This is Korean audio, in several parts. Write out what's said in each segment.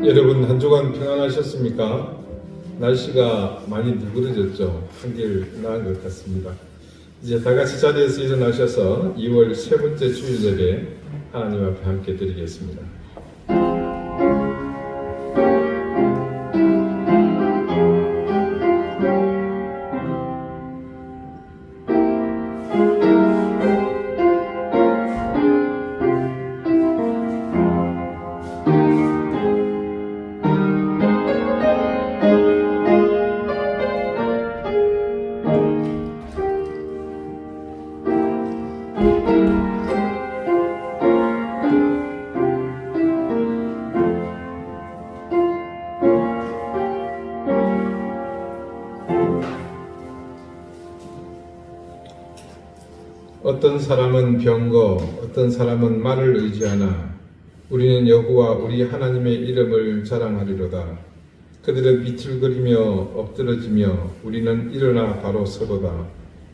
여러분 한 주간 평안하셨습니까? 날씨가 많이 누그러졌죠. 한결 나은 것 같습니다. 이제 다 같이 자리에서 일어나셔서 2월 세 번째 주일 예배 하나님 앞에 함께 드리겠습니다. 어떤 사람은 병거, 어떤 사람은 말을 의지하나 우리는 여호와 우리 하나님의 이름을 자랑하리로다. 그들은 비틀거리며 엎드러지며 우리는 일어나 바로 서로다.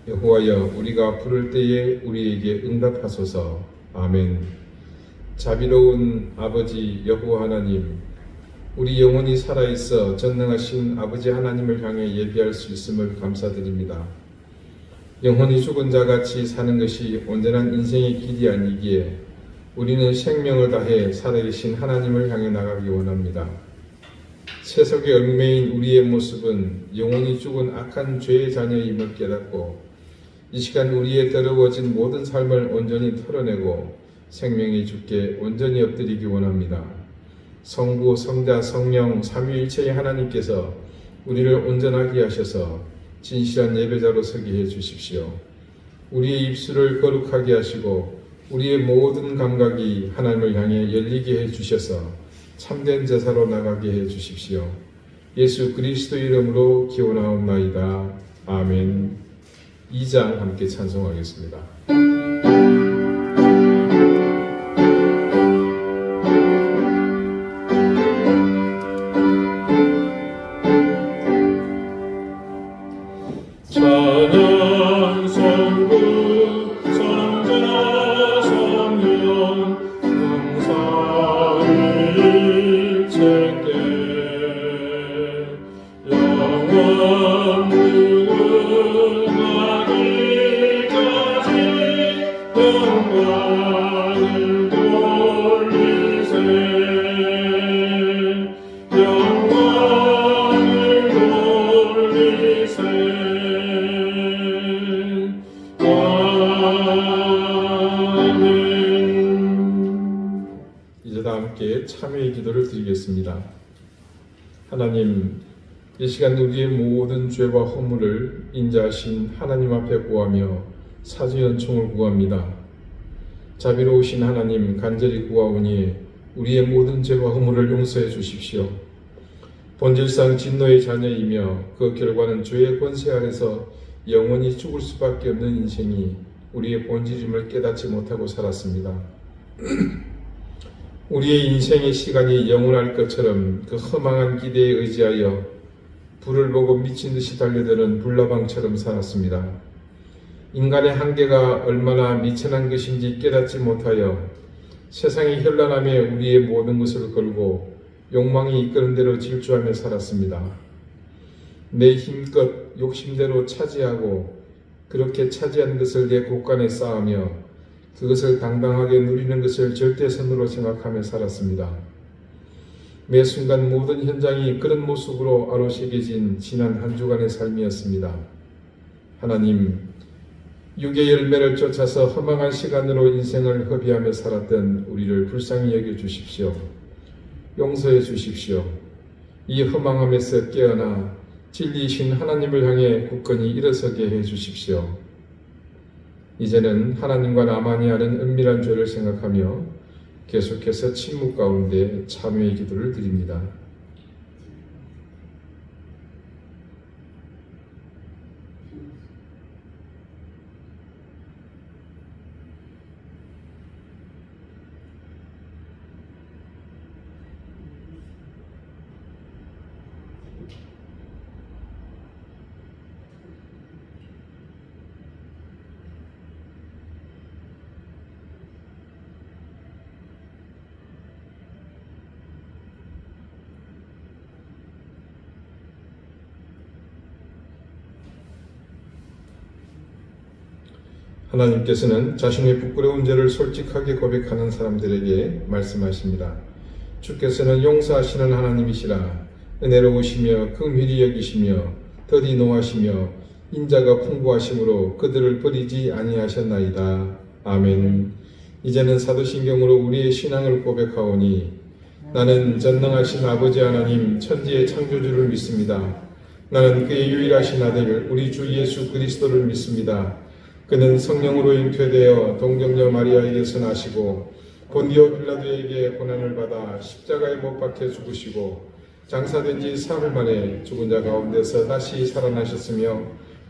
여호와여, 우리가 부를 때에 우리에게 응답하소서. 아멘. 자비로운 아버지 여호와 하나님, 우리 영혼이 살아있어 전능하신 아버지 하나님을 향해 예배할 수 있음을 감사드립니다. 영혼이 죽은 자같이 사는 것이 온전한 인생의 길이 아니기에 우리는 생명을 다해 살아계신 하나님을 향해 나가기 원합니다. 세속에 얽매인 우리의 모습은 영혼이 죽은 악한 죄의 자녀임을 깨닫고 이 시간 우리의 더러워진 모든 삶을 온전히 털어내고 생명의 주께 온전히 엎드리기 원합니다. 성부, 성자, 성령, 삼위일체의 하나님께서 우리를 온전하게 하셔서 진실한 예배자로 서게 해 주십시오. 우리의 입술을 거룩하게 하시고 우리의 모든 감각이 하나님을 향해 열리게 해 주셔서 참된 제사로 나가게 해 주십시오. 예수 그리스도 이름으로 기원하옵나이다. 아멘. 2장 함께 찬송하겠습니다. 함께 참회의 기도를 드리겠습니다. 하나님, 이 시간 우리의 모든 죄와 허물을 인자하신 하나님 앞에 구하며 사죄연총을 구합니다. 자비로우신 하나님, 간절히 구하오니 우리의 모든 죄와 허물을 용서해 주십시오. 본질상 진노의 자녀이며 그 결과는 죄의 권세 아래서 영원히 죽을 수밖에 없는 인생이 우리의 본질임을 깨닫지 못하고 살았습니다. 우리의 인생의 시간이 영원할 것처럼 그 허망한 기대에 의지하여 불을 보고 미친 듯이 달려드는 불나방처럼 살았습니다. 인간의 한계가 얼마나 미천한 것인지 깨닫지 못하여 세상의 현란함에 우리의 모든 것을 걸고 욕망이 이끄는 대로 질주하며 살았습니다. 내 힘껏 욕심대로 차지하고 그렇게 차지한 것을 내 곳간에 쌓으며 그것을 당당하게 누리는 것을 절대선으로 생각하며 살았습니다. 매 순간 모든 현장이 그런 모습으로 아로새겨진 지난 한 주간의 삶이었습니다. 하나님, 육의 열매를 쫓아서 허망한 시간으로 인생을 허비하며 살았던 우리를 불쌍히 여겨 주십시오. 용서해 주십시오. 이 허망함에서 깨어나 진리이신 하나님을 향해 굳건히 일어서게 해 주십시오. 이제는 하나님과 나만이 아는 은밀한 죄를 생각하며 계속해서 침묵 가운데 참회의 기도를 드립니다. 하나님께서는 자신의 부끄러운 죄를 솔직하게 고백하는 사람들에게 말씀하십니다. 주께서는 용서하시는 하나님이시라. 은혜로우시며 긍휼히 여기시며 더디 노하시며 인자가 풍부하심으로 그들을 버리지 아니하셨나이다. 아멘. 이제는 사도신경으로 우리의 신앙을 고백하오니 나는 전능하신 아버지 하나님 천지의 창조주를 믿습니다. 나는 그의 유일하신 아들 우리 주 예수 그리스도를 믿습니다. 그는 성령으로 잉태되어 동정녀 마리아에게서 나시고 본디오 빌라도에게 고난을 받아 십자가에 못 박혀 죽으시고 장사된 지 사흘 만에 죽은 자 가운데서 다시 살아나셨으며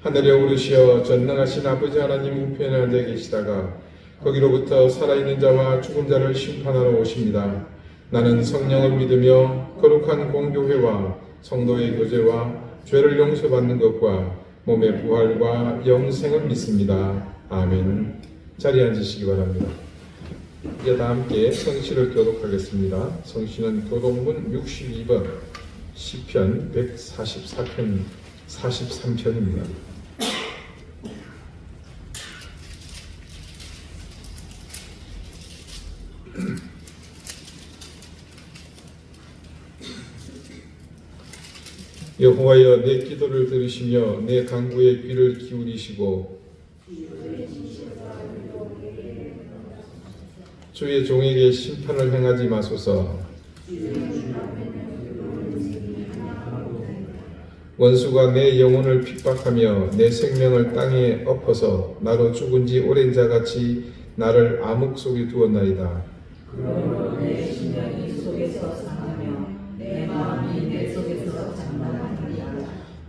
하늘에 오르시어 전능하신 아버지 하나님 우편에 앉아 계시다가 거기로부터 살아있는 자와 죽은 자를 심판하러 오십니다. 나는 성령을 믿으며 거룩한 공교회와 성도의 교제와 죄를 용서받는 것과 몸의 부활과 영생을 믿습니다. 아멘. 자리에 앉으시기 바랍니다. 이제 다 함께 성시를 교독하겠습니다. 성시는 교독문 62번 시편 144편 43편입니다. 여호와여 내 기도를 들으시며 내 간구에 귀를 기울이시고 주의 종에게 심판을 행하지 마소서. 원수가 내 영혼을 핍박하며 내 생명을 땅에 엎어서 나로 죽은 지 오랜 자같이 나를 암흑 속에 두었나이다. 그러므로 내 심령이 속에서 상하며 내 마음이 내 속에서 장난하리라.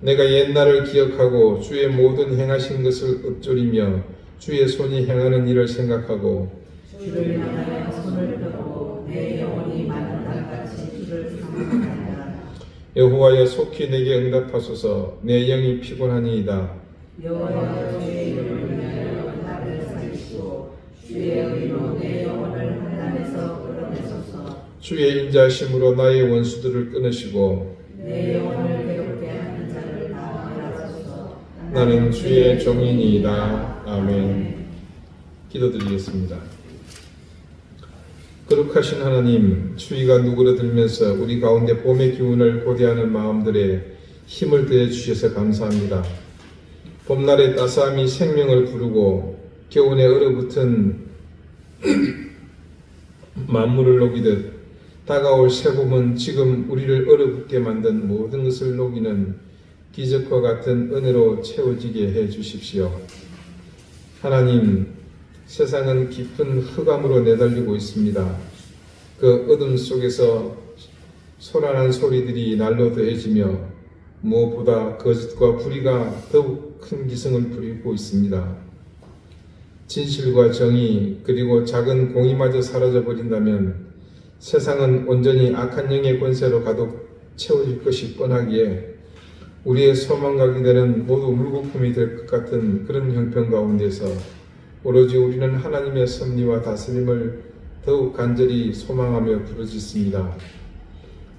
내가 옛날을 기억하고 주의 모든 행하신 것을 읊조리며 주의 손이 행하는 일을 생각하고 주를 향하여 손을 펴고 내 영혼이 마른 땅같이 주를 사모하리라. 여호와여 속히 내게 응답하소서. 내 영이 피곤하니이다. 여호와여 주의 이름을 위하여 나를 살리시고 주의 의로 내 영혼을 환난에서 끌어내소서. 주의 인자하심으로 나의 원수들을 끊으시고 내 영혼을 괴롭게 하는 자를 나아하소서. 나는 주의 종이니이다. 아멘. 기도드리겠습니다. 거룩하신 하나님, 추위가 누그러들면서 우리 가운데 봄의 기운을 고대하는 마음들에 힘을 더해 주셔서 감사합니다. 봄날의 따스함이 생명을 부르고 겨울에 얼어붙은 만물을 녹이듯 다가올 새봄은 지금 우리를 얼어붙게 만든 모든 것을 녹이는 기적과 같은 은혜로 채워지게 해 주십시오. 하나님, 세상은 깊은 흑암으로 내달리고 있습니다. 그 어둠 속에서 소란한 소리들이 날로 더해지며 무엇보다 거짓과 불의가 더욱 큰 기승을 부리고 있습니다. 진실과 정의 그리고 작은 공의마저 사라져버린다면 세상은 온전히 악한 영의 권세로 가득 채워질 것이 뻔하기에 우리의 소망과 기대는 모두 물거품이 될 것 같은 그런 형편 가운데서 오로지 우리는 하나님의 섭리와 다스림을 더욱 간절히 소망하며 부르짖습니다.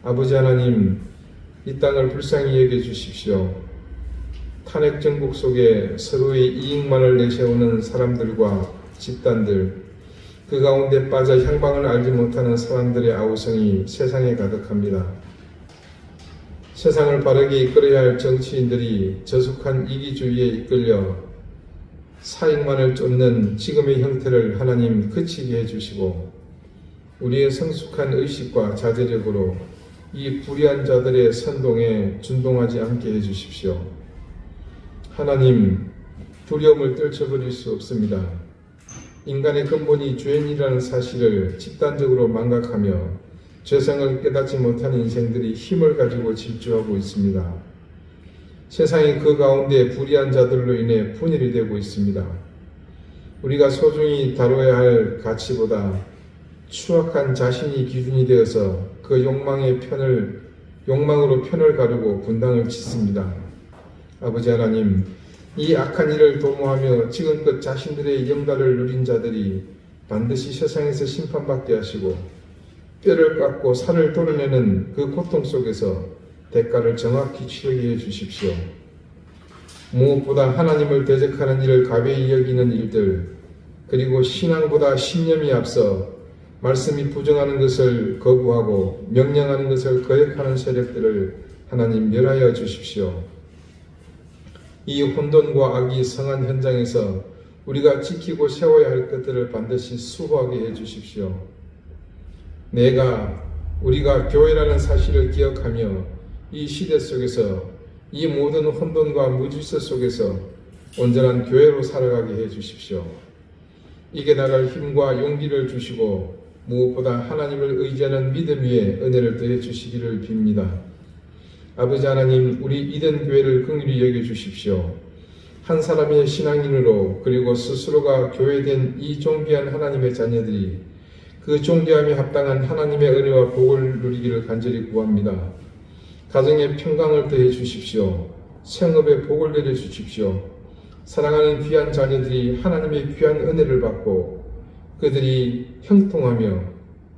아버지 하나님, 이 땅을 불쌍히 여겨주십시오. 탄핵 정국 속에 서로의 이익만을 내세우는 사람들과 집단들, 그 가운데 빠져 향방을 알지 못하는 사람들의 아우성이 세상에 가득합니다. 세상을 바르게 이끌어야 할 정치인들이 저속한 이기주의에 이끌려 사익만을 쫓는 지금의 형태를 하나님 그치게 해주시고 우리의 성숙한 의식과 자제력으로 이 불의한 자들의 선동에 준동하지 않게 해주십시오. 하나님, 두려움을 떨쳐버릴 수 없습니다. 인간의 근본이 죄인이라는 사실을 집단적으로 망각하며 죄성을 깨닫지 못한 인생들이 힘을 가지고 질주하고 있습니다. 세상이 그 가운데 불의한 자들로 인해 분열이 되고 있습니다. 우리가 소중히 다뤄야 할 가치보다 추악한 자신이 기준이 되어서 그 욕망으로 편을 가르고 분당을 짓습니다. 아버지 하나님, 이 악한 일을 도모하며 지금껏 자신들의 영달을 누린 자들이 반드시 세상에서 심판받게 하시고 뼈를 깎고 살을 도려내는 그 고통 속에서 대가를 정확히 치르게 해주십시오. 무엇보다 하나님을 대적하는 일을 가벼이 여기는 일들, 그리고 신앙보다 신념이 앞서 말씀이 부정하는 것을 거부하고 명령하는 것을 거역하는 세력들을 하나님 멸하여 주십시오. 이 혼돈과 악이 성한 현장에서 우리가 지키고 세워야 할 것들을 반드시 수호하게 해주십시오. 우리가 교회라는 사실을 기억하며 이 시대 속에서 이 모든 혼돈과 무질서 속에서 온전한 교회로 살아가게 해주십시오. 이겨 나갈 힘과 용기를 주시고 무엇보다 하나님을 의지하는 믿음 위에 은혜를 더해 주시기를 빕니다. 아버지 하나님, 우리 이든 교회를 긍휼히 여겨 주십시오. 한 사람의 신앙인으로 그리고 스스로가 교회된 이 존귀한 하나님의 자녀들이 그 존귀함에 합당한 하나님의 은혜와 복을 누리기를 간절히 구합니다. 가정의 평강을 더해 주십시오. 생업에 복을 내려 주십시오. 사랑하는 귀한 자녀들이 하나님의 귀한 은혜를 받고 그들이 형통하며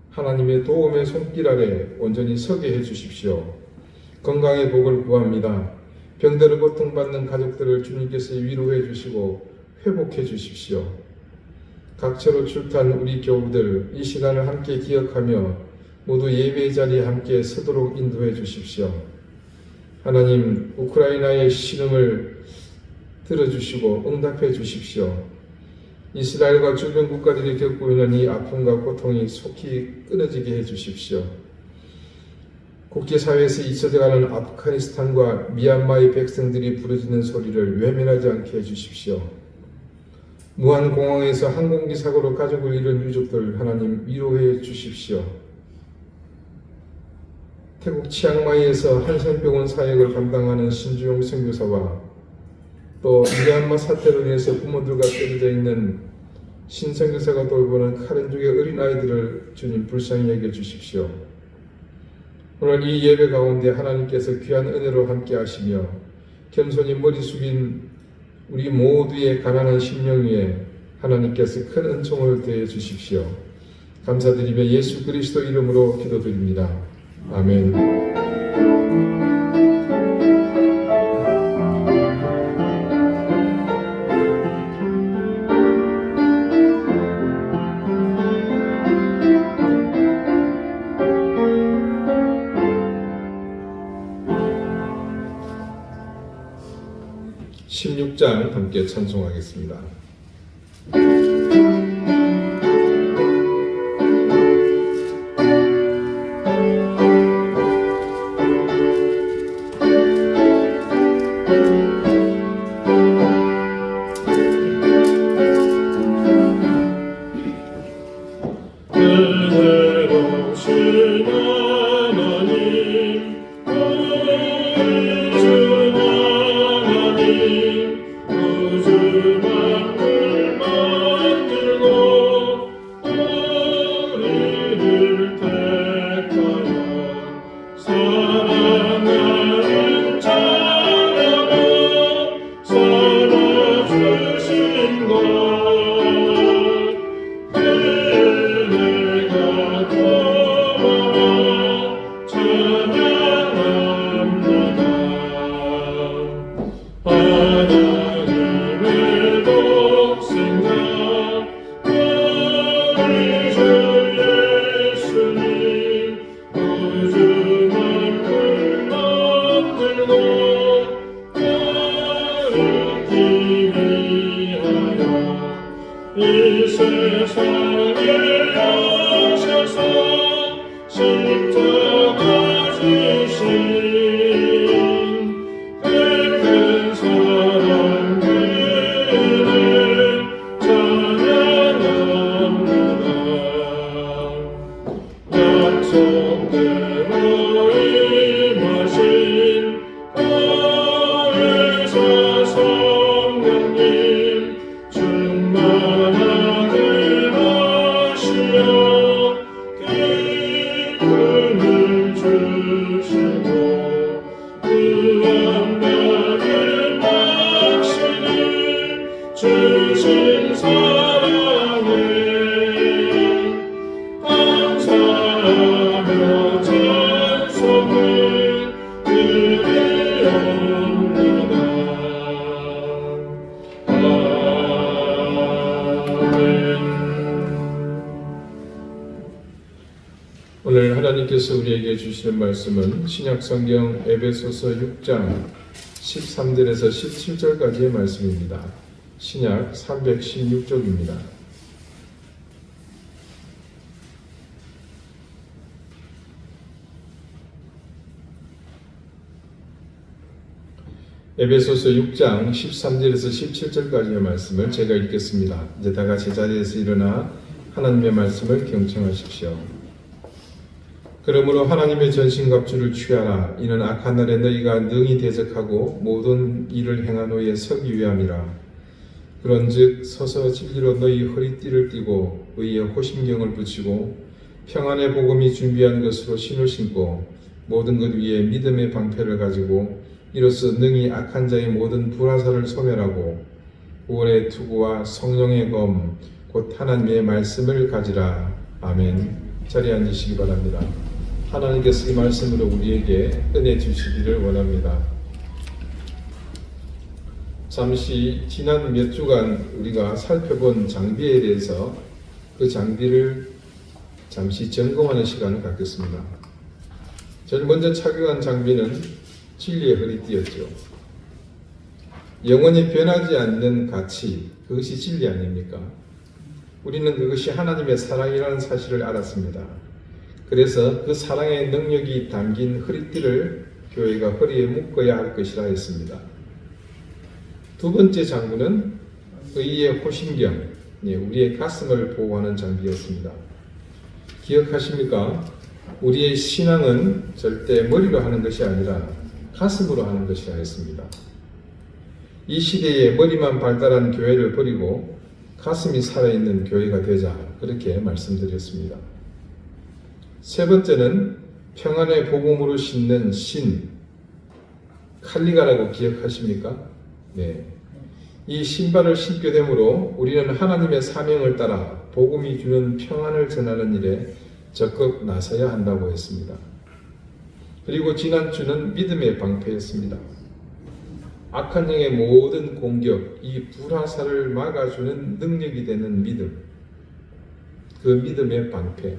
하나님의 도움의 손길 아래 온전히 서게 해 주십시오. 건강의 복을 구합니다. 병들어 고통받는 가족들을 주님께서 위로해 주시고 회복해 주십시오. 각처로 출타한 우리 교우들 이 시간을 함께 기억하며 모두 예배의 자리에 함께 서도록 인도해 주십시오. 하나님, 우크라이나의 신음을 들어주시고 응답해 주십시오. 이스라엘과 주변 국가들이 겪고 있는 이 아픔과 고통이 속히 끊어지게 해 주십시오. 국제사회에서 잊혀져가는 아프가니스탄과 미얀마의 백성들이 부르짖는 소리를 외면하지 않게 해주십시오. 무한공항에서 항공기 사고로 가족을 잃은 유족들 하나님 위로해 주십시오. 태국 치앙마이에서 한센병원 사역을 감당하는 신주용 선교사와 또 미얀마 사태로 인해서 부모들과 떨어져 있는 신선교사가 돌보는 카렌족의 어린아이들을 주님 불쌍히 여겨주십시오. 오늘 이 예배 가운데 하나님께서 귀한 은혜로 함께 하시며 겸손히 머리 숙인 우리 모두의 가난한 심령 위에 하나님께서 큰 은총을 더해 주십시오. 감사드리며 예수 그리스도 이름으로 기도드립니다. 아멘. 16장 함께 찬송하겠습니다. 아멘. 하나님께서 우리에게 주시는 말씀은 신약성경 에베소서 6장 13절에서 17절까지의 말씀입니다. 신약 316쪽입니다. 에베소서 6장 13절에서 17절까지의 말씀을 제가 읽겠습니다. 이제 다 같이 자리에서 일어나 하나님의 말씀을 경청하십시오. 그러므로 하나님의 전신갑주를 취하라. 이는 악한 날에 너희가 능히 대적하고 모든 일을 행한 후에 서기 위함이라. 그런즉 서서 진리로 너희 허리띠를 띠고 의의 호심경을 붙이고 평안의 복음이 준비한 것으로 신을 신고 모든 것 위에 믿음의 방패를 가지고 이로써 능히 악한 자의 모든 불화살을 소멸하고 구원의 투구와 성령의 검 곧 하나님의 말씀을 가지라. 아멘. 자리에 앉으시기 바랍니다. 하나님께서 이 말씀으로 우리에게 은혜 주시기를 원합니다. 잠시 지난 몇 주간 우리가 살펴본 장비에 대해서 그 장비를 잠시 점검하는 시간을 갖겠습니다. 제일 먼저 착용한 장비는 진리의 허리띠였죠. 영원히 변하지 않는 가치, 그것이 진리 아닙니까? 우리는 그것이 하나님의 사랑이라는 사실을 알았습니다. 그래서 그 사랑의 능력이 담긴 허리띠를 교회가 허리에 묶어야 할 것이라 했습니다. 두 번째 장구는 의의 호심경, 우리의 가슴을 보호하는 장비였습니다. 기억하십니까? 우리의 신앙은 절대 머리로 하는 것이 아니라 가슴으로 하는 것이라 했습니다. 이 시대에 머리만 발달한 교회를 버리고 가슴이 살아있는 교회가 되자, 그렇게 말씀드렸습니다. 세 번째는 평안의 복음으로 신는 신, 칼리가라고 기억하십니까? 네. 이 신발을 신게 되므로 우리는 하나님의 사명을 따라 복음이 주는 평안을 전하는 일에 적극 나서야 한다고 했습니다. 그리고 지난주는 믿음의 방패였습니다. 악한 영의 모든 공격, 이 불화살을 막아주는 능력이 되는 믿음, 그 믿음의 방패.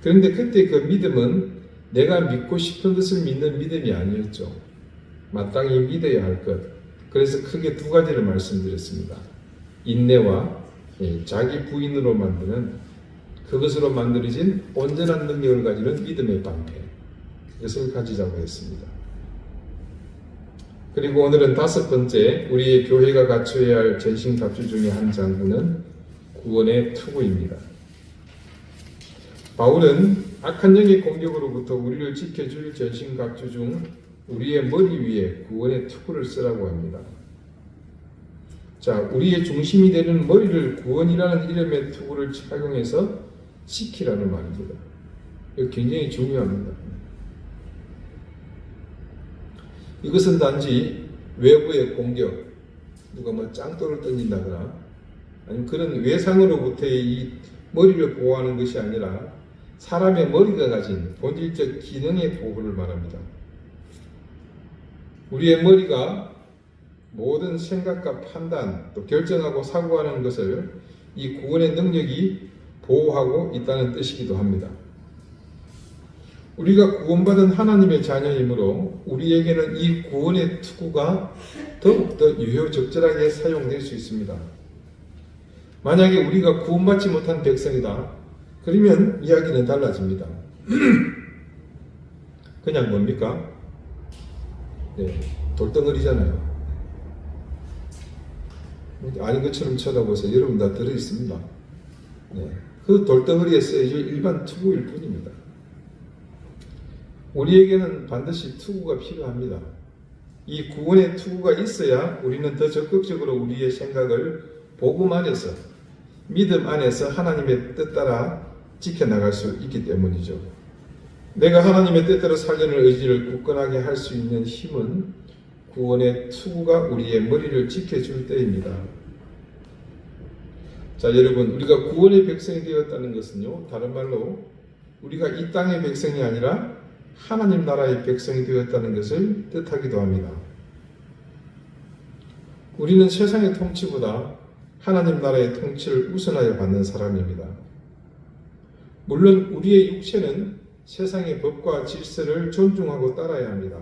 그런데 그때 그 믿음은 내가 믿고 싶은 것을 믿는 믿음이 아니었죠. 마땅히 믿어야 할 것. 그래서 크게 두 가지를 말씀드렸습니다. 인내와 자기 부인으로 만드는, 그것으로 만들어진 온전한 능력을 가지는 믿음의 방패, 그것을 가지자고 했습니다. 그리고 오늘은 다섯 번째, 우리의 교회가 갖춰야 할 전신갑주 중에 한 장구는 구원의 투구입니다. 바울은 악한 영의 공격으로부터 우리를 지켜줄 전신갑주 중 우리의 머리 위에 구원의 투구를 쓰라고 합니다. 자, 우리의 중심이 되는 머리를 구원이라는 이름의 투구를 착용해서 지키라는 말입니다. 이거 굉장히 중요합니다. 이것은 단지 외부의 공격, 누가 짱돌을 던진다거나 아니면 그런 외상으로부터의 이 머리를 보호하는 것이 아니라 사람의 머리가 가진 본질적 기능의 보호를 말합니다. 우리의 머리가 모든 생각과 판단, 또 결정하고 사고하는 것을 이 구원의 능력이 보호하고 있다는 뜻이기도 합니다. 우리가 구원받은 하나님의 자녀이므로 우리에게는 이 구원의 투구가 더욱더 유효적절하게 사용될 수 있습니다. 만약에 우리가 구원받지 못한 백성이다, 그러면 이야기는 달라집니다. 그냥 뭡니까? 돌덩어리잖아요. 아닌 것처럼 쳐다보세요. 여러분 다 들어있습니다. 그 돌덩어리에 쓰여질 일반 투구일 뿐입니다. 우리에게는 반드시 투구가 필요합니다. 이 구원의 투구가 있어야 우리는 더 적극적으로 우리의 생각을 복음 안에서, 믿음 안에서 하나님의 뜻 따라 지켜나갈 수 있기 때문이죠. 내가 하나님의 뜻대로 살려는 의지를 굳건하게 할 수 있는 힘은 구원의 투구가 우리의 머리를 지켜줄 때입니다. 자, 여러분, 우리가 구원의 백성이 되었다는 것은요, 다른 말로 우리가 이 땅의 백성이 아니라 하나님 나라의 백성이 되었다는 것을 뜻하기도 합니다. 우리는 세상의 통치보다 하나님 나라의 통치를 우선하여 받는 사람입니다. 물론 우리의 육체는 세상의 법과 질서를 존중하고 따라야 합니다.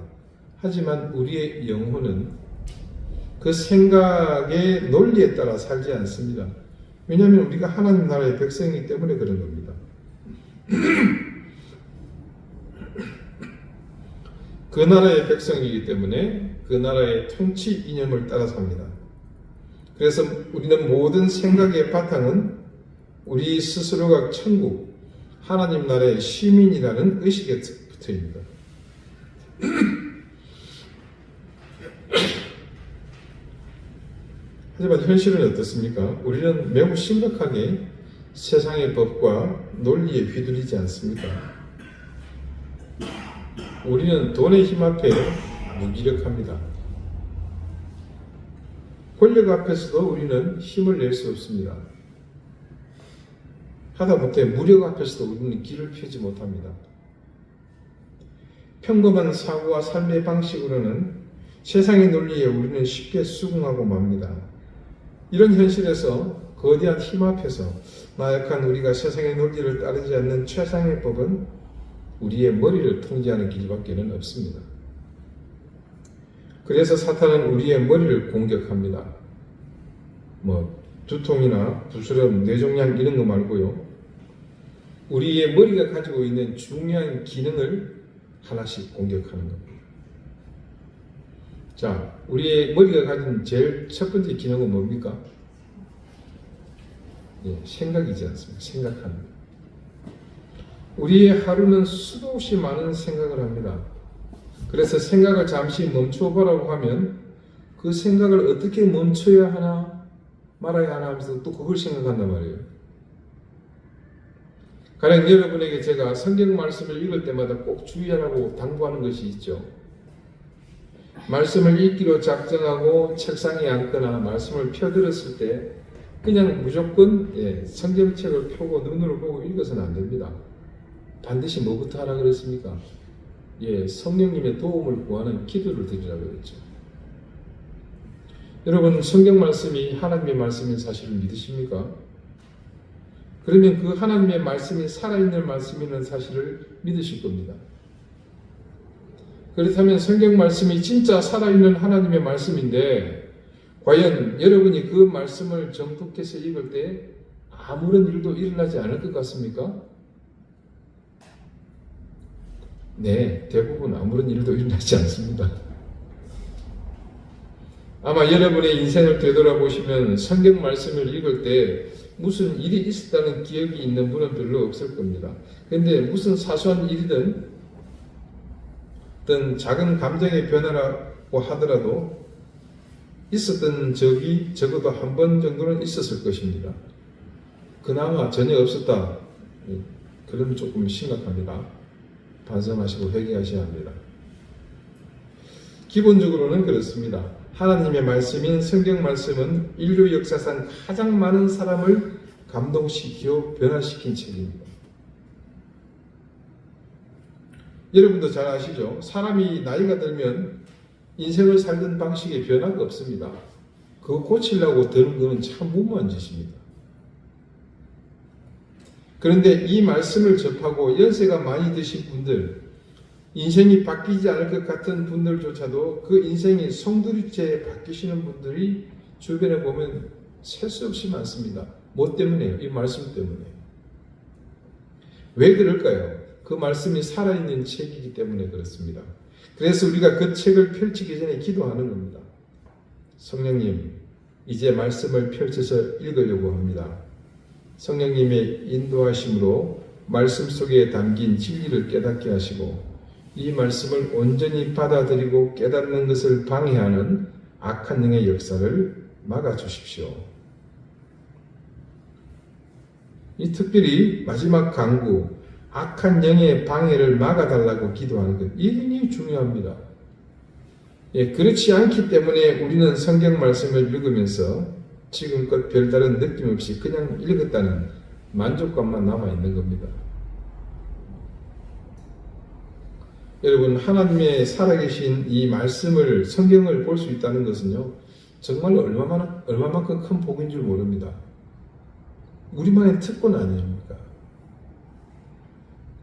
하지만 우리의 영혼은 그 생각의 논리에 따라 살지 않습니다. 왜냐하면 우리가 하나님 나라의 백성이기 때문에 그런 겁니다. 그 나라의 백성이기 때문에 그 나라의 통치 이념을 따라 삽니다. 그래서 우리는 모든 생각의 바탕은 우리 스스로가 천국, 하나님 나라의 시민이라는 의식에 붙어입니다. 하지만 현실은 어떻습니까? 우리는 매우 심각하게 세상의 법과 논리에 휘둘리지 않습니까? 우리는 돈의 힘 앞에 무기력합니다. 권력 앞에서도 우리는 힘을 낼 수 없습니다. 하다못해 무력 앞에서도 우리는 길을 펴지 못합니다. 평범한 사고와 삶의 방식으로는 세상의 논리에 우리는 쉽게 수긍하고 맙니다. 이런 현실에서 거대한 힘 앞에서 나약한 우리가 세상의 논리를 따르지 않는 최상의 법은 우리의 머리를 통제하는 길밖에는 없습니다. 그래서 사탄은 우리의 머리를 공격합니다. 두통이나 부스럼, 뇌종양 이런 거 말고요. 우리의 머리가 가지고 있는 중요한 기능을 하나씩 공격하는 겁니다. 자, 우리의 머리가 가진 제일 첫 번째 기능은 뭡니까? 생각이지 않습니까? 생각하는 것. 우리의 하루는 수도 없이 많은 생각을 합니다. 그래서 생각을 잠시 멈춰보라고 하면 그 생각을 어떻게 멈춰야 하나 말아야 하나 하면서 또 그걸 생각한단 말이에요. 가령 여러분에게 제가 성경 말씀을 읽을 때마다 꼭 주의하라고 당부하는 것이 있죠. 말씀을 읽기로 작정하고 책상에 앉거나 말씀을 펴들었을 때 그냥 무조건 성경책을 펴고 눈으로 보고 읽어서는 안 됩니다. 반드시 뭐부터 하라 그랬습니까? 성령님의 도움을 구하는 기도를 드리라고 그랬죠. 여러분, 성경 말씀이 하나님의 말씀인 사실을 믿으십니까? 그러면 그 하나님의 말씀이 살아있는 말씀이라는 사실을 믿으실 겁니다. 그렇다면 성경 말씀이 진짜 살아있는 하나님의 말씀인데 과연 여러분이 그 말씀을 정독해서 읽을 때 아무런 일도 일어나지 않을 것 같습니까? 네, 대부분 아무런 일도 일어나지 않습니다. 아마 여러분의 인생을 되돌아보시면 성경 말씀을 읽을 때 무슨 일이 있었다는 기억이 있는 분은 별로 없을 겁니다. 그런데 무슨 사소한 일이든 어떤 작은 감정의 변화라고 하더라도 있었던 적이 적어도 한 번 정도는 있었을 것입니다. 그나마 전혀 없었다. 그러면 조금 심각합니다. 반성하시고 회개하셔야 합니다. 기본적으로는 그렇습니다. 하나님의 말씀인 성경 말씀은 인류 역사상 가장 많은 사람을 감동시키고 변화시킨 책입니다. 여러분도 잘 아시죠? 사람이 나이가 들면 인생을 살던 방식에 변화가 없습니다. 그거 고치려고 드는 거는 참 무모한 짓입니다. 그런데 이 말씀을 접하고 연세가 많이 드신 분들, 인생이 바뀌지 않을 것 같은 분들조차도 그 인생이 송두리째 바뀌시는 분들이 주변에 보면 셀 수 없이 많습니다. 뭐 때문에요? 이 말씀 때문에. 왜 그럴까요? 그 말씀이 살아있는 책이기 때문에 그렇습니다. 그래서 우리가 그 책을 펼치기 전에 기도하는 겁니다. 성령님, 이제 말씀을 펼쳐서 읽으려고 합니다. 성령님의 인도하심으로 말씀 속에 담긴 진리를 깨닫게 하시고 이 말씀을 온전히 받아들이고 깨닫는 것을 방해하는 악한 영의 역사를 막아주십시오. 이 특별히 마지막 강구, 악한 영의 방해를 막아달라고 기도하는 것, 이게 중요합니다. 그렇지 않기 때문에 우리는 성경 말씀을 읽으면서 지금껏 별다른 느낌 없이 그냥 읽었다는 만족감만 남아있는 겁니다. 여러분, 하나님의 살아계신 이 말씀을, 성경을 볼 수 있다는 것은요, 정말로 얼마만큼 큰 복인 줄 모릅니다. 우리만의 특권 아닙니까?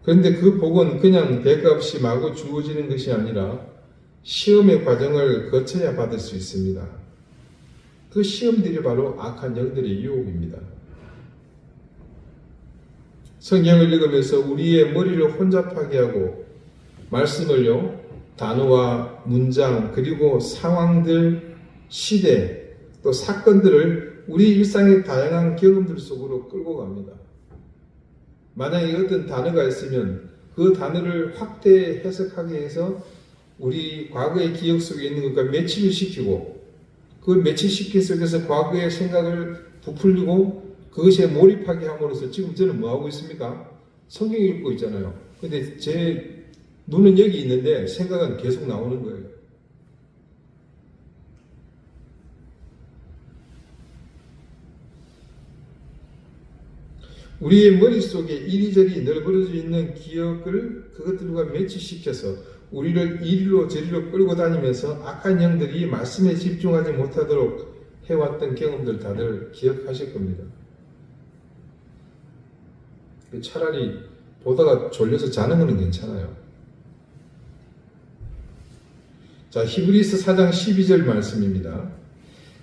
그런데 그 복은 그냥 대가 없이 마구 주어지는 것이 아니라 시험의 과정을 거쳐야 받을 수 있습니다. 그 시험들이 바로 악한 영들의 유혹입니다. 성경을 읽으면서 우리의 머리를 혼잡하게 하고 말씀을요, 단어와 문장 그리고 상황들, 시대, 또 사건들을 우리 일상의 다양한 경험들 속으로 끌고 갑니다. 만약에 어떤 단어가 있으면 그 단어를 확대 해석하게 해서 우리 과거의 기억 속에 있는 것과 매치를 시키고 그 매치시킨 속에서 과거의 생각을 부풀리고 그것에 몰입하게 함으로써 지금 저는 뭐하고 있습니까? 성경 읽고 있잖아요. 근데 제 눈은 여기 있는데 생각은 계속 나오는 거예요. 우리의 머릿속에 이리저리 널브러져 있는 기억을 그것들과 매치시켜서 우리를 이리로 저리로 끌고 다니면서 악한 영들이 말씀에 집중하지 못하도록 해왔던 경험들 다들 기억하실 겁니다. 차라리 보다가 졸려서 자는 것은 괜찮아요. 자, 히브리서 4장 12절 말씀입니다.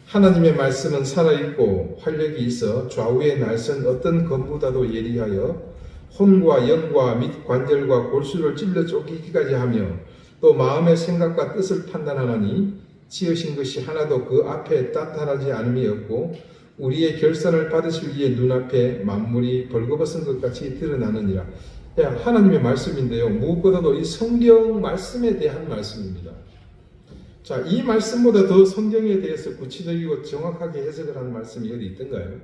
하나님의 말씀은 살아있고 활력이 있어 좌우에 날선 어떤 검보다도 예리하여 혼과 영과 및 관절과 골수를 찔러 쫓기기까지 하며 또 마음의 생각과 뜻을 판단하나니 지으신 것이 하나도 그 앞에 따탄하지 않음이 없고 우리의 결산을 받으실 이의 눈앞에 만물이 벌거벗은 것 같이 드러나느니라. 하나님의 말씀인데요, 무엇보다도 이 성경 말씀에 대한 말씀입니다. 자, 이 말씀보다 더 성경에 대해서 구체적이고 정확하게 해석을 한 말씀이 어디 있던가요?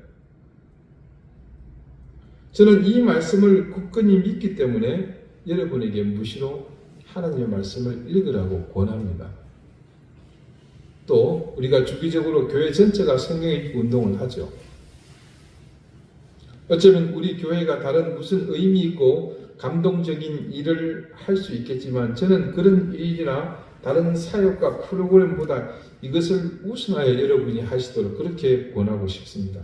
저는 이 말씀을 굳건히 믿기 때문에 여러분에게 무시로 하나님의 말씀을 읽으라고 권합니다. 또 우리가 주기적으로 교회 전체가 성경 읽기 운동을 하죠. 어쩌면 우리 교회가 다른 무슨 의미 있고 감동적인 일을 할 수 있겠지만 저는 그런 일이나 다른 사역과 프로그램보다 이것을 우선하여 여러분이 하시도록 그렇게 권하고 싶습니다.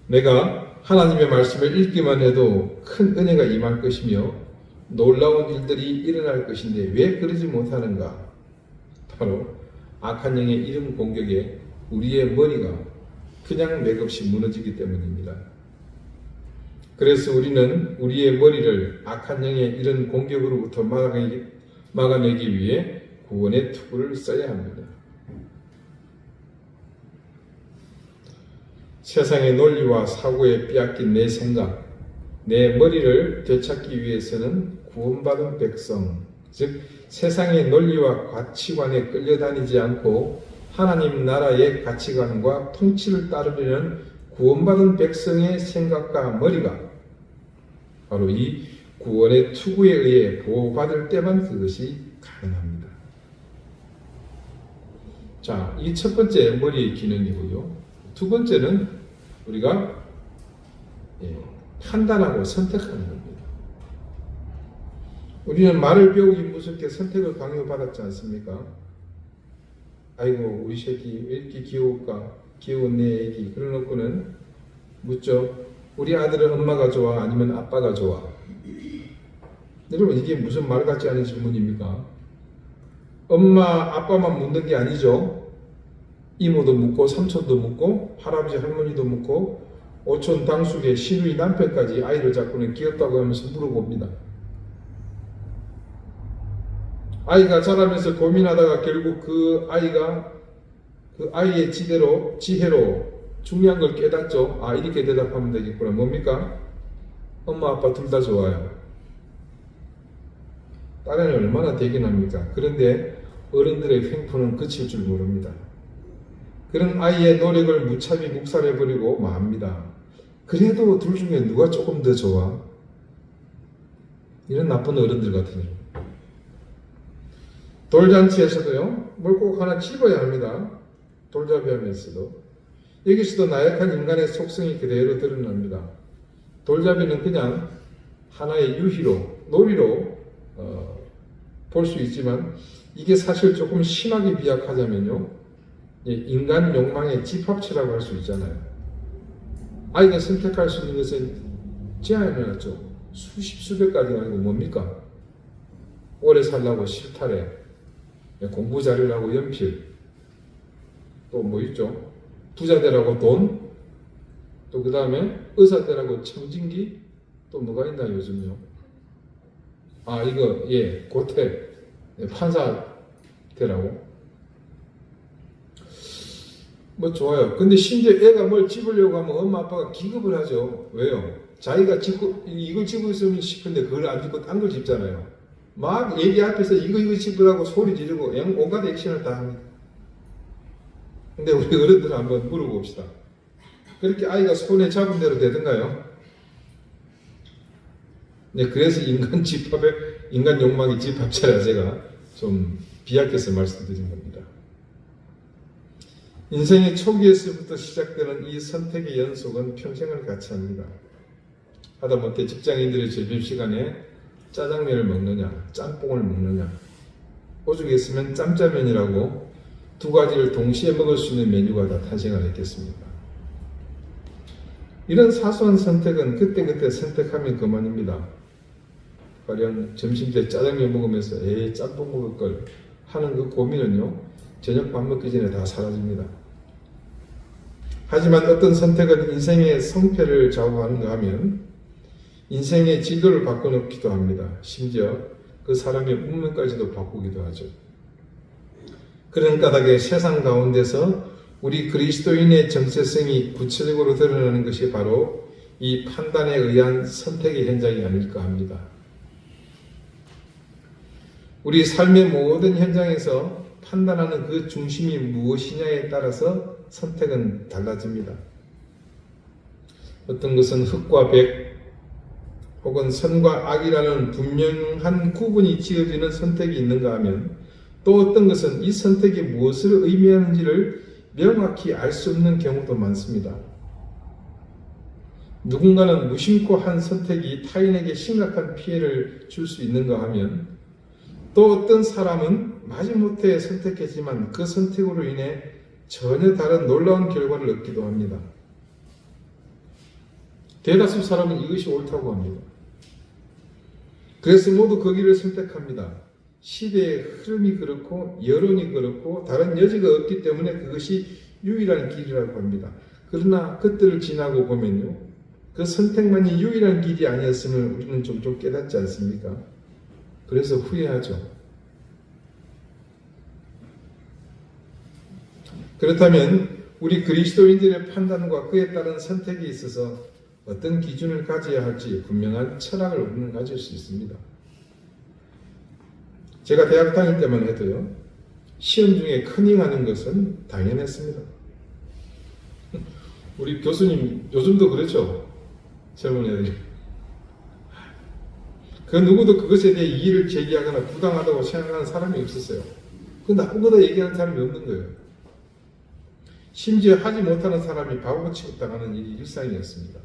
내가 하나님의 말씀을 읽기만 해도 큰 은혜가 임할 것이며 놀라운 일들이 일어날 것인데 왜 그러지 못하는가? 바로 악한 영의 이름 공격에 우리의 머리가 그냥 맥없이 무너지기 때문입니다. 그래서 우리는 우리의 머리를 악한 영의 이런 공격으로부터 막아내기 위해 구원의 투구를 써야 합니다. 세상의 논리와 사고에 빼앗긴 내 생각, 내 머리를 되찾기 위해서는 구원받은 백성, 즉 세상의 논리와 가치관에 끌려다니지 않고 하나님 나라의 가치관과 통치를 따르려는 구원받은 백성의 생각과 머리가 바로 이 구원의 투구에 의해 보호받을 때만 그것이 가능합니다. 자, 이 첫 번째 머리의 기능이고요. 두 번째는 우리가 판단하고 선택하는 겁니다. 우리는 말을 배우기 무섭게 선택을 강요받았지 않습니까? 아이고 우리 새끼 왜 이렇게 귀여울까? 귀여운 내 애기. 그러놓고는 묻죠. 우리 아들은 엄마가 좋아? 아니면 아빠가 좋아? 여러분 이게 무슨 말 같지 않은 질문입니까? 엄마 아빠만 묻는 게 아니죠. 이모도 묻고 삼촌도 묻고 할아버지 할머니도 묻고 오촌 당숙의 시누이 남편까지 아이를 잡고는 귀엽다고 하면서 물어봅니다. 아이가 자라면서 고민하다가 결국 그 아이의 지혜로 중요한 걸 깨닫죠. 아, 이렇게 대답하면 되겠구나. 뭡니까? 엄마 아빠 둘 다 좋아요. 딸에는 얼마나 대견합니까? 그런데 어른들의 횡포는 그칠 줄 모릅니다. 그런 아이의 노력을 무차비 묵살해버리고 맙니다. 그래도 둘 중에 누가 조금 더 좋아? 이런 나쁜 어른들 같으니. 돌잔치에서도요, 뭘 꼭 하나 집어야 합니다. 돌잡이 하면서도. 여기서도 나약한 인간의 속성이 그대로 드러납니다. 돌잡이는 그냥 하나의 유희로, 놀이로 볼 수 있지만 이게 사실 조금 심하게 비약하자면요, 인간 욕망의 집합체라고 할 수 있잖아요. 아이가 선택할 수 있는 것은 제한해놨죠. 수십 수백 가지가 아니고 뭡니까? 오래 살라고 실타래, 공부 잘하려고 연필, 또 뭐 있죠? 부자 되라고 돈, 또 그 다음에 의사 되라고 청진기, 또 뭐가 있나 요즘요? 아 이거 고태, 판사 되라고. 뭐 좋아요. 근데 심지어 애가 뭘 집으려고 하면 엄마 아빠가 기겁을 하죠. 왜요? 자기가 집고 이걸 집고 있으면 싶은데 그걸 안 집고 딴 걸 집잖아요. 막 얘기 앞에서 이거 집으라고 소리 지르고 온갖 액션을 다 합니다. 근데 우리 어른들은 한번 물어봅시다. 그렇게 아이가 손에 잡은 대로 되던가요? 네, 그래서 인간 욕망의 집합체라 제가 좀 비약해서 말씀드린 겁니다. 인생의 초기에서부터 시작되는 이 선택의 연속은 평생을 같이 합니다. 하다못해 직장인들의 점심시간에 짜장면을 먹느냐, 짬뽕을 먹느냐, 오죽 했으면 짬짜면이라고 두 가지를 동시에 먹을 수 있는 메뉴가 다 탄생을 했겠습니까? 이런 사소한 선택은 그때그때 선택하면 그만입니다. 가령 점심때 짜장면 먹으면서 짬뽕 먹을 걸 하는 그 고민은요, 저녁 밥 먹기 전에 다 사라집니다. 하지만 어떤 선택은 인생의 성패를 좌우하는가 하면 인생의 지도를 바꿔놓기도 합니다. 심지어 그 사람의 운명까지도 바꾸기도 하죠. 그런 까닭에 세상 가운데서 우리 그리스도인의 정체성이 구체적으로 드러나는 것이 바로 이 판단에 의한 선택의 현장이 아닐까 합니다. 우리 삶의 모든 현장에서 판단하는 그 중심이 무엇이냐에 따라서 선택은 달라집니다. 어떤 것은 흑과 백 혹은 선과 악이라는 분명한 구분이 지어지는 선택이 있는가 하면 또 어떤 것은 이 선택이 무엇을 의미하는지를 명확히 알 수 없는 경우도 많습니다. 누군가는 무심코 한 선택이 타인에게 심각한 피해를 줄 수 있는가 하면 또 어떤 사람은 마지못해 선택했지만 그 선택으로 인해 전혀 다른 놀라운 결과를 얻기도 합니다. 대다수 사람은 이것이 옳다고 합니다. 그래서 모두 그 길을 선택합니다. 시대의 흐름이 그렇고 여론이 그렇고 다른 여지가 없기 때문에 그것이 유일한 길이라고 합니다. 그러나 그때를 지나고 보면요, 그 선택만이 유일한 길이 아니었음을 우리는 좀 깨닫지 않습니까? 그래서 후회하죠. 그렇다면 우리 그리스도인들의 판단과 그에 따른 선택에 있어서 어떤 기준을 가져야 할지 분명한 철학을 우리는 가질 수 있습니다. 제가 대학 다닐 때만 해도요, 시험 중에 커닝하는 것은 당연했습니다. 우리 교수님 요즘도 그렇죠? 젊은 애들이. 그 누구도 그것에 대해 이의를 제기하거나 부당하다고 생각하는 사람이 없었어요. 그 나보다 얘기하는 사람이 없는 거예요. 심지어 하지 못하는 사람이 바보 취급당하는 일이 일상이었습니다.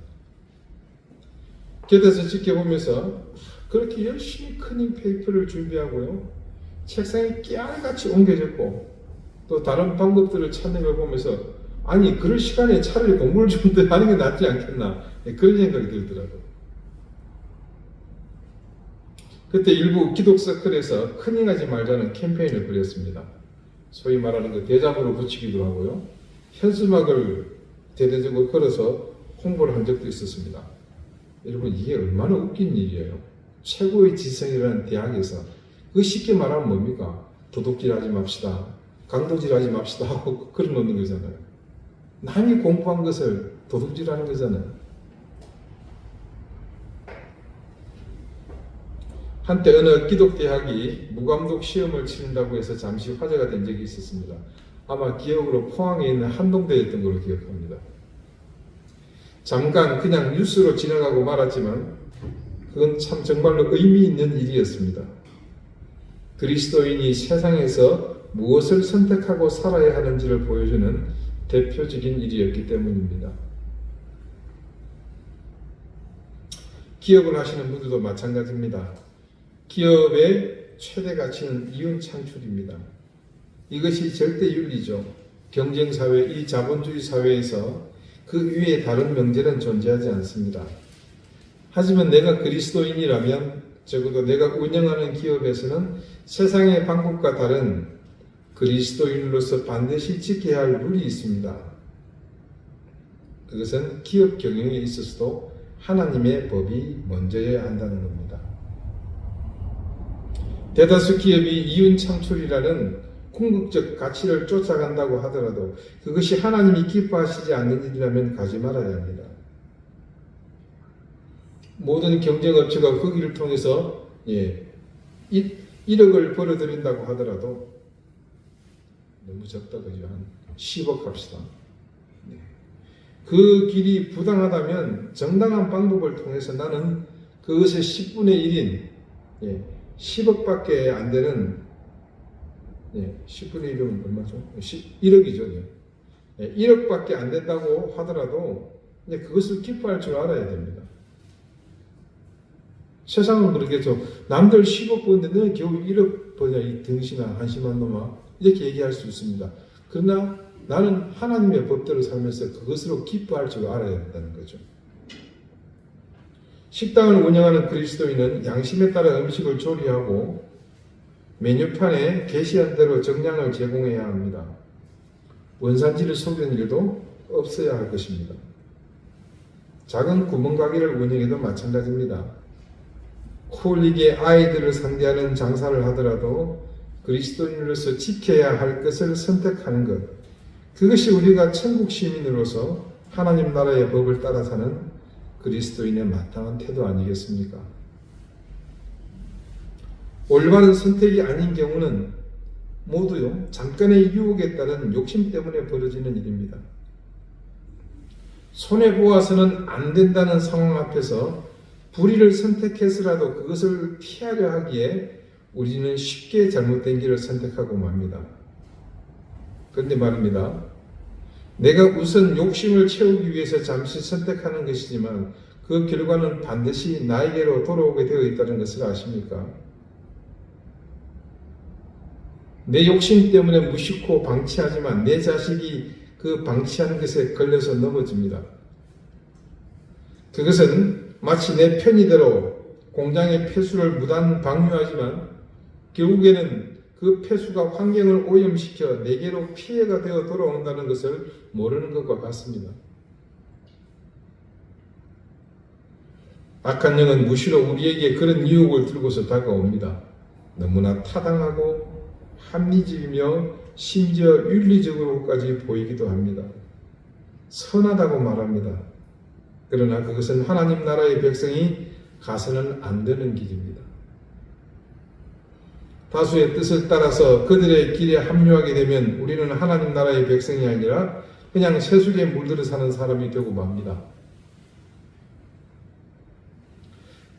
곁에서 지켜보면서 그렇게 열심히 커닝 페이퍼를 준비하고요, 책상에 깨알같이 옮겨졌고 또 다른 방법들을 찾는 보면서 아니 그럴 시간에 차라리 공부를 좀 더 하는 게 낫지 않겠나, 그런 생각이 들더라고요. 그때 일부 기독 서클에서 커닝하지 말자는 캠페인을 벌였습니다. 소위 말하는 그 대잡으로 붙이기도 하고요, 현수막을 대대적으로 걸어서 홍보를 한 적도 있었습니다. 여러분, 이게 얼마나 웃긴 일이에요. 최고의 지성이라는 대학에서 그 쉽게 말하면 뭡니까? 도둑질하지 맙시다, 강도질하지 맙시다 하고 그런 놓는 거잖아요. 남이 공부한 것을 도둑질하는 거잖아요. 한때 어느 기독대학이 무감독 시험을 치른다고 해서 잠시 화제가 된 적이 있었습니다. 아마 기억으로 포항에 있는 한동대였던 걸로 기억합니다. 잠깐 그냥 뉴스로 지나가고 말았지만 그건 참 정말로 의미 있는 일이었습니다. 그리스도인이 세상에서 무엇을 선택하고 살아야 하는지를 보여주는 대표적인 일이었기 때문입니다. 기업을 하시는 분들도 마찬가지입니다. 기업의 최대 가치는 이윤 창출입니다. 이것이 절대 윤리죠. 경쟁사회, 이 자본주의 사회에서 그 위에 다른 명제는 존재하지 않습니다. 하지만 내가 그리스도인이라면 적어도 내가 운영하는 기업에서는 세상의 방법과 다른 그리스도인으로서 반드시 지켜야 할 룰이 있습니다. 그것은 기업 경영에 있어서도 하나님의 법이 먼저여야 한다는 겁니다. 대다수 기업이 이윤 창출이라는 궁극적 가치를 쫓아간다고 하더라도 그것이 하나님이 기뻐하시지 않는 일이라면 가지 말아야 합니다. 모든 경쟁업체가 거기를 통해서 1억을 벌어들인다고 하더라도 너무 적다 그죠? 한 10억 합시다. 그 길이 부당하다면 정당한 방법을 통해서 나는 그것의 10분의 1인 10억밖에 안 되는 10분의 1이면 얼마죠? 1억이죠. 1억밖에 안 된다고 하더라도 그것을 기뻐할 줄 알아야 됩니다. 세상은 그러겠죠. 남들 10억 버는데 너는 겨우 1억 버냐 이 등신아 한심한 놈아 이렇게 얘기할 수 있습니다. 그러나 나는 하나님의 법대로 살면서 그것으로 기뻐할 줄 알아야 된다는 거죠. 식당을 운영하는 그리스도인은 양심에 따라 음식을 조리하고 메뉴판에 게시한 대로 정량을 제공해야 합니다. 원산지를 속이는 일도 없어야 할 것입니다. 작은 구멍가게를 운영해도 마찬가지입니다. 콜리게 아이들을 상대하는 장사를 하더라도 그리스도인으로서 지켜야 할 것을 선택하는 것, 그것이 우리가 천국 시민으로서 하나님 나라의 법을 따라 사는 그리스도인의 마땅한 태도 아니겠습니까? 올바른 선택이 아닌 경우는 모두요 잠깐의 유혹에 따른 욕심 때문에 벌어지는 일입니다. 손해보아서는 안 된다는 상황 앞에서 불의를 선택해서라도 그것을 피하려 하기에 우리는 쉽게 잘못된 길을 선택하고 맙니다. 그런데 말입니다. 내가 우선 욕심을 채우기 위해서 잠시 선택하는 것이지만 그 결과는 반드시 나에게로 돌아오게 되어 있다는 것을 아십니까? 내 욕심 때문에 무심코 방치하지만 내 자식이 그 방치하는 것에 걸려서 넘어집니다. 그것은 마치 내 편의대로 공장의 폐수를 무단 방류하지만 결국에는 그 폐수가 환경을 오염시켜 내게로 피해가 되어 돌아온다는 것을 모르는 것과 같습니다. 악한 영은 무시로 우리에게 그런 유혹을 들고서 다가옵니다. 너무나 타당하고 합리적이며 심지어 윤리적으로까지 보이기도 합니다. 선하다고 말합니다. 그러나 그것은 하나님 나라의 백성이 가서는 안 되는 길입니다. 다수의 뜻을 따라서 그들의 길에 합류하게 되면 우리는 하나님 나라의 백성이 아니라 그냥 세속에 물들어 사는 사람이 되고 맙니다.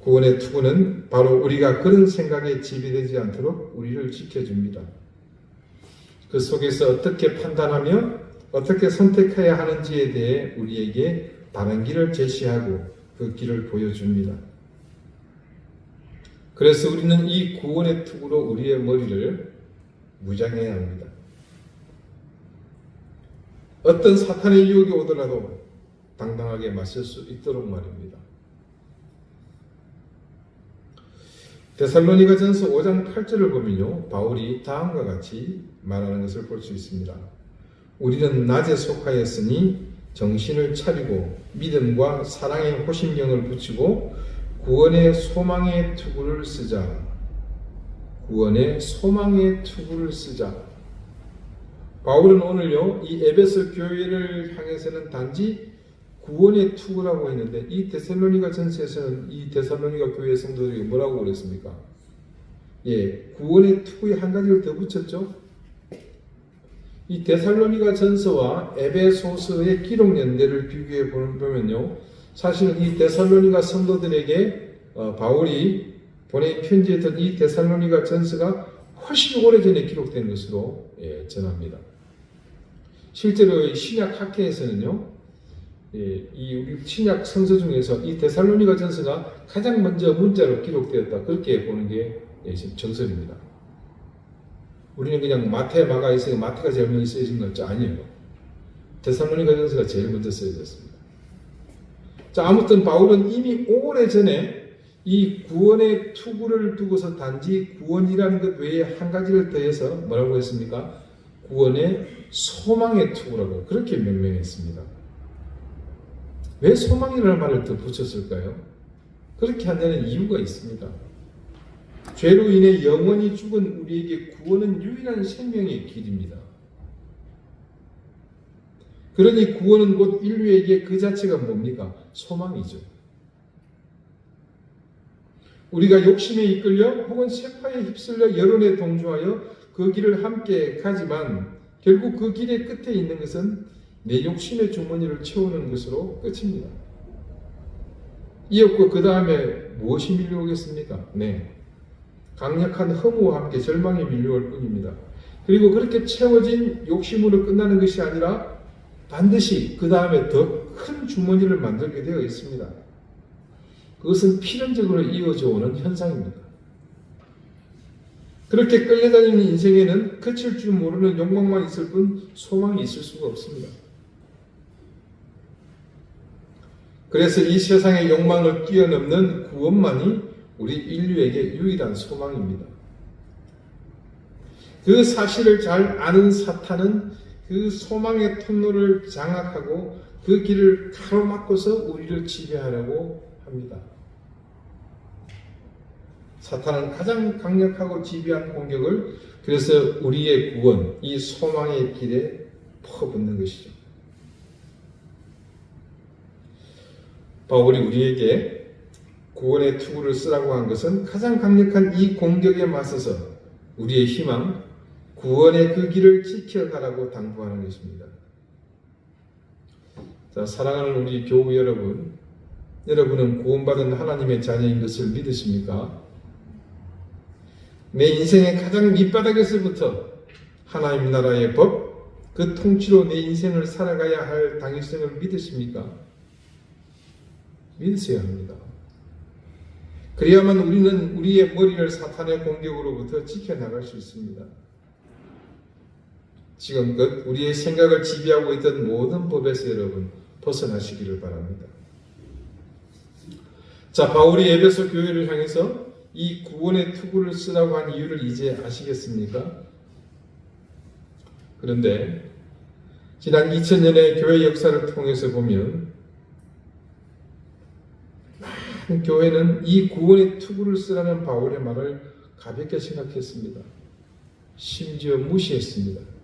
구원의 투구는 바로 우리가 그런 생각에 지배되지 않도록 우리를 지켜줍니다. 그 속에서 어떻게 판단하며 어떻게 선택해야 하는지에 대해 우리에게 바른 길을 제시하고 그 길을 보여줍니다. 그래서 우리는 이 구원의 투구로 우리의 머리를 무장해야 합니다. 어떤 사탄의 유혹이 오더라도 당당하게 맞설 수 있도록 말입니다. 데살로니가전서 5장 8절을 보면요, 바울이 다음과 같이 말하는 것을 볼 수 있습니다. 우리는 낮에 속하였으니 정신을 차리고 믿음과 사랑의 호심경을 붙이고 구원의 소망의 투구를 쓰자. 구원의 소망의 투구를 쓰자. 바울은 오늘요, 이 에베소 교회를 향해서는 단지 구원의 투구라고 했는데 이 데살로니가 전서에서는 이 데살로니가 교회 성도들이 뭐라고 그랬습니까? 구원의 투구에 한 가지를 더 붙였죠. 이 데살로니가 전서와 에베소서의 기록 연대를 비교해 보면요, 사실은 이 데살로니가 성도들에게 바울이 보낸 편지했던 이 데살로니가 전서가 훨씬 오래전에 기록된 것으로 전합니다. 실제로 신약 학회에서는요, 이 우리 신약 성서 중에서 이 데살로니가 전서가 가장 먼저 문자로 기록되었다, 그렇게 보는 게 정설입니다. 우리는 그냥 마태, 마가 있으니 마태가 제일 먼저 쓰여진 건 아니에요. 데살로니가 전서가 제일 먼저 쓰여졌습니다. 자, 아무튼 바울은 이미 오래전에 이 구원의 투구를 두고서 단지 구원이라는 것 외에 한 가지를 더해서 뭐라고 했습니까? 구원의 소망의 투구라고 그렇게 명명했습니다. 왜 소망이라는 말을 더 붙였을까요? 그렇게 한 데는 이유가 있습니다. 죄로 인해 영원히 죽은 우리에게 구원은 유일한 생명의 길입니다. 그러니 구원은 곧 인류에게 그 자체가 뭡니까? 소망이죠. 우리가 욕심에 이끌려 혹은 세파에 휩쓸려 여론에 동조하여 그 길을 함께 가지만 결국 그 길의 끝에 있는 것은 내 욕심의 주머니를 채우는 것으로 끝입니다. 이었고 그 다음에 무엇이 밀려오겠습니까? 네, 강력한 허무와 함께 절망이 밀려올 뿐입니다. 그리고 그렇게 채워진 욕심으로 끝나는 것이 아니라 반드시 그 다음에 더 큰 주머니를 만들게 되어 있습니다. 그것은 필연적으로 이어져 오는 현상입니다. 그렇게 끌려다니는 인생에는 그칠 줄 모르는 욕망만 있을 뿐 소망이 있을 수가 없습니다. 그래서 이 세상의 욕망을 뛰어넘는 구원만이 우리 인류에게 유일한 소망입니다. 그 사실을 잘 아는 사탄은 그 소망의 통로를 장악하고 그 길을 가로막고서 우리를 지배하려고 합니다. 사탄은 가장 강력하고 지배한 공격을 그래서 우리의 구원, 이 소망의 길에 퍼붓는 것이죠. 바울이 우리에게 구원의 투구를 쓰라고 한 것은 가장 강력한 이 공격에 맞서서 우리의 희망, 구원의 그 길을 지켜가라고 당부하는 것입니다. 자, 사랑하는 우리 교우 여러분, 여러분은 구원받은 하나님의 자녀인 것을 믿으십니까? 내 인생의 가장 밑바닥에서부터 하나님 나라의 법, 그 통치로 내 인생을 살아가야 할 당위성을 믿으십니까? 믿으셔야 합니다. 그래야만 우리는 우리의 머리를 사탄의 공격으로부터 지켜나갈 수 있습니다. 지금껏 우리의 생각을 지배하고 있던 모든 법에서 여러분 벗어나시기를 바랍니다. 자, 바울이 에베소 교회를 향해서 이 구원의 투구를 쓰라고 한 이유를 이제 아시겠습니까? 그런데 지난 2000년의 교회 역사를 통해서 보면 많은 교회는 이 구원의 투구를 쓰라는 바울의 말을 가볍게 생각했습니다. 심지어 무시했습니다.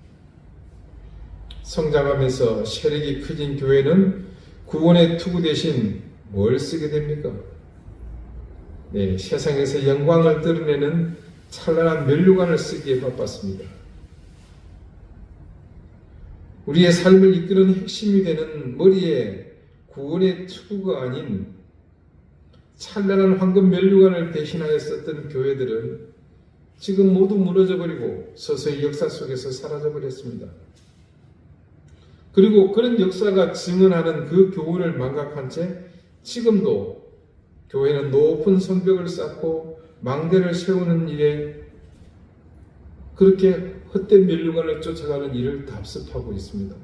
성장하면서 세력이 커진 교회는 구원의 투구 대신 뭘 쓰게 됩니까? 네, 세상에서 영광을 드러내는 찬란한 면류관을 쓰기에 바빴습니다. 우리의 삶을 이끄는 핵심이 되는 머리에 구원의 투구가 아닌 찬란한 황금 면류관을 대신하여 썼던 교회들은 지금 모두 무너져버리고 서서히 역사 속에서 사라져버렸습니다. 그리고 그런 역사가 증언하는 그 교훈을 망각한 채 지금도 교회는 높은 성벽을 쌓고 망대를 세우는 일에 그렇게 헛된 면류관을 쫓아가는 일을 답습하고 있습니다.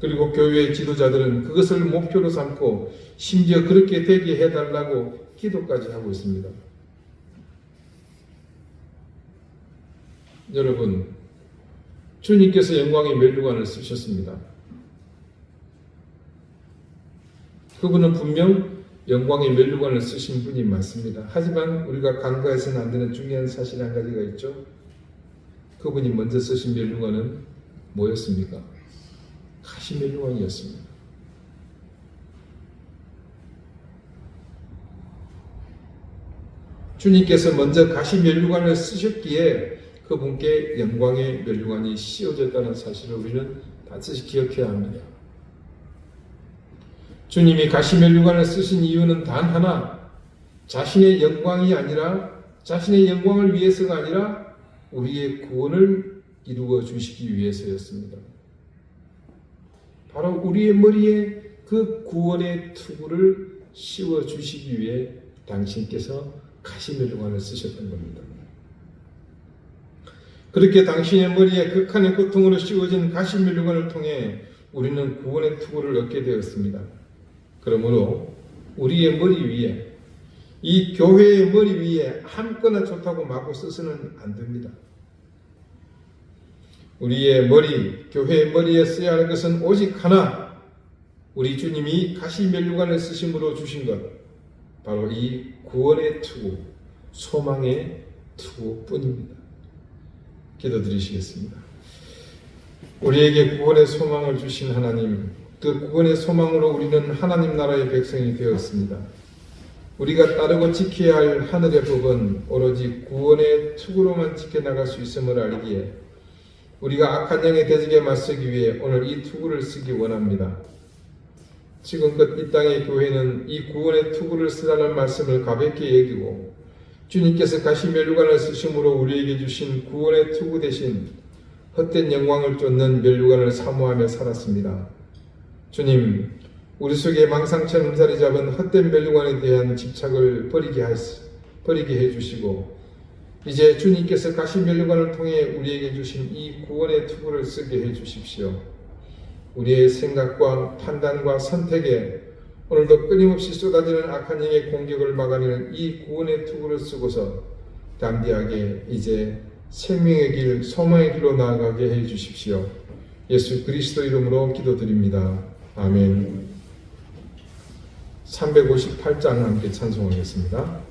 그리고 교회의 지도자들은 그것을 목표로 삼고 심지어 그렇게 되게 해달라고 기도까지 하고 있습니다. 여러분, 주님께서 영광의 면류관을 쓰셨습니다. 그분은 분명 영광의 면류관을 쓰신 분이 맞습니다. 하지만 우리가 간과해서는 안 되는 중요한 사실 한 가지가 있죠. 그분이 먼저 쓰신 면류관은 뭐였습니까? 가시 면류관이었습니다. 주님께서 먼저 가시 면류관을 쓰셨기에 그분께 영광의 면류관이 씌워졌다는 사실을 우리는 반드시 기억해야 합니다. 주님이 가시 면류관을 쓰신 이유는 단 하나, 자신의 영광이 아니라 자신의 영광을 위해서가 아니라 우리의 구원을 이루어 주시기 위해서였습니다. 바로 우리의 머리에 그 구원의 투구를 씌워 주시기 위해 당신께서 가시 면류관을 쓰셨던 겁니다. 그렇게 당신의 머리에 극한의 고통으로 씌워진 가시 면류관을 통해 우리는 구원의 투구를 얻게 되었습니다. 그러므로 우리의 머리 위에, 이 교회의 머리 위에 아무거나 좋다고 마구 써서는 안 됩니다. 우리의 머리, 교회의 머리에 써야 하는 것은 오직 하나, 우리 주님이 가시면류관을 쓰심으로 주신 것, 바로 이 구원의 투구, 소망의 투구뿐입니다. 기도드리시겠습니다. 우리에게 구원의 소망을 주신 하나님, 그 구원의 소망으로 우리는 하나님 나라의 백성이 되었습니다. 우리가 따르고 지켜야 할 하늘의 법은 오로지 구원의 투구로만 지켜나갈 수 있음을 알기에 우리가 악한 영의 대적에 맞서기 위해 오늘 이 투구를 쓰기 원합니다. 지금껏 이 땅의 교회는 이 구원의 투구를 쓰라는 말씀을 가볍게 여기고 주님께서 가시면류관을 쓰심으로 우리에게 주신 구원의 투구 대신 헛된 영광을 쫓는 면류관을 사모하며 살았습니다. 주님, 우리 속에 망상처럼 자리 잡은 헛된 면류관에 대한 집착을 버리게 해주시고 이제 주님께서 가시면류관을 통해 우리에게 주신 이 구원의 투구를 쓰게 해주십시오. 우리의 생각과 판단과 선택에 오늘도 끊임없이 쏟아지는 악한 영의 공격을 막아내는 이 구원의 투구를 쓰고서 담대하게 이제 생명의 길, 소망의 길로 나아가게 해주십시오. 예수 그리스도 이름으로 기도드립니다. 아멘. 358장 함께 찬송하겠습니다.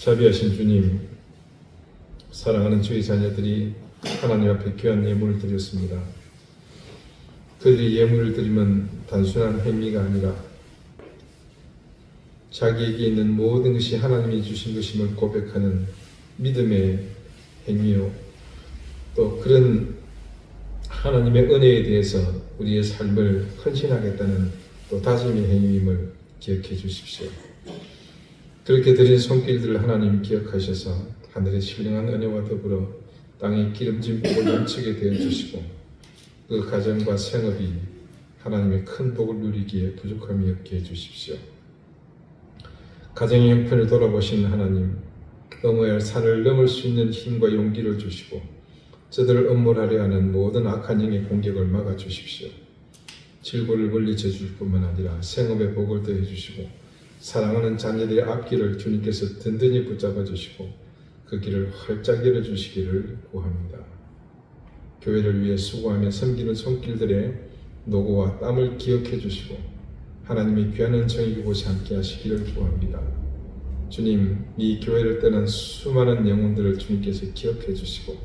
자비하신 주님, 사랑하는 주의 자녀들이 하나님 앞에 귀한 예물을 드렸습니다. 그들이 예물을 드리면 단순한 행위가 아니라 자기에게 있는 모든 것이 하나님이 주신 것임을 고백하는 믿음의 행위요, 또 그런 하나님의 은혜에 대해서 우리의 삶을 헌신하겠다는 또 다짐의 행위임을 기억해 주십시오. 그렇게 드린 손길들을 하나님 기억하셔서 하늘의 신령한 은혜와 더불어 땅의 기름진 복을 넘치게 되어 주시고 그 가정과 생업이 하나님의 큰 복을 누리기에 부족함이 없게 해주십시오. 가정의 형편을 돌아보신 하나님, 넘어야 할 산을 넘을 수 있는 힘과 용기를 주시고 저들을 엄몰하려 하는 모든 악한 영의 공격을 막아주십시오. 질고를 멀리 쳐주실 뿐만 아니라 생업의 복을 더해 주시고 사랑하는 자녀들의 앞길을 주님께서 든든히 붙잡아 주시고 그 길을 활짝 열어주시기를 구합니다. 교회를 위해 수고하며 섬기는 손길들의 노고와 땀을 기억해 주시고 하나님의 귀한 은총이 이곳에 함께 하시기를 구합니다. 주님, 이 교회를 떠난 수많은 영혼들을 주님께서 기억해 주시고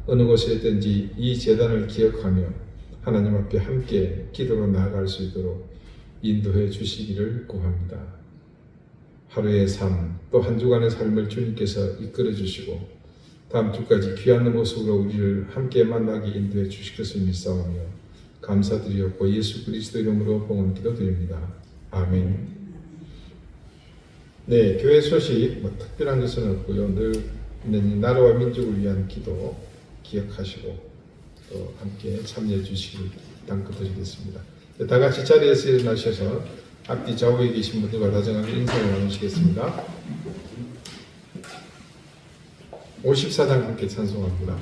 어느 곳에 있든지 이 재단을 기억하며 하나님 앞에 함께 기도로 나아갈 수 있도록 인도해 주시기를 구합니다. 하루의 삶, 또 한 주간의 삶을 주님께서 이끌어 주시고 다음 주까지 귀한 모습으로 우리를 함께 만나게 인도해 주실 것을 믿사오며 감사드리옵고 예수 그리스도 이름으로 봉헌 기도드립니다. 아멘. 네, 교회 소식 특별한 것은 없고요. 늘 있는 나라와 민족을 위한 기도 기억하시고 또 함께 참여해 주시길 당부드리겠습니다. 다 같이 자리에서 일어나셔서 앞뒤 좌우에 계신 분들과 다정하게 인사를 나누시겠습니다. 54장 함께 찬송합니다.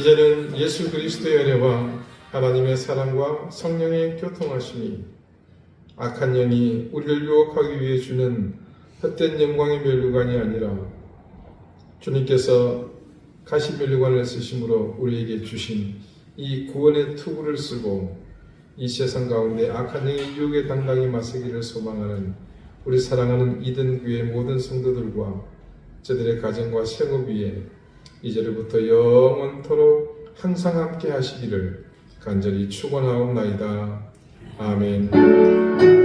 이제는 예수 그리스도의 은혜와 하나님의 사랑과 성령의 교통하심이 악한 영이 우리를 유혹하기 위해 주는 헛된 영광의 면류관이 아니라 주님께서 가시 면류관을 쓰심으로 우리에게 주신 이 구원의 투구를 쓰고 이 세상 가운데 악한 영의 유혹에 당당히 맞서기를 소망하는 우리 사랑하는 이든교회 모든 성도들과 저들의 가정과 생업 위에 이제로부터 영원토록 항상 함께 하시기를 간절히 축원하옵나이다. 아멘.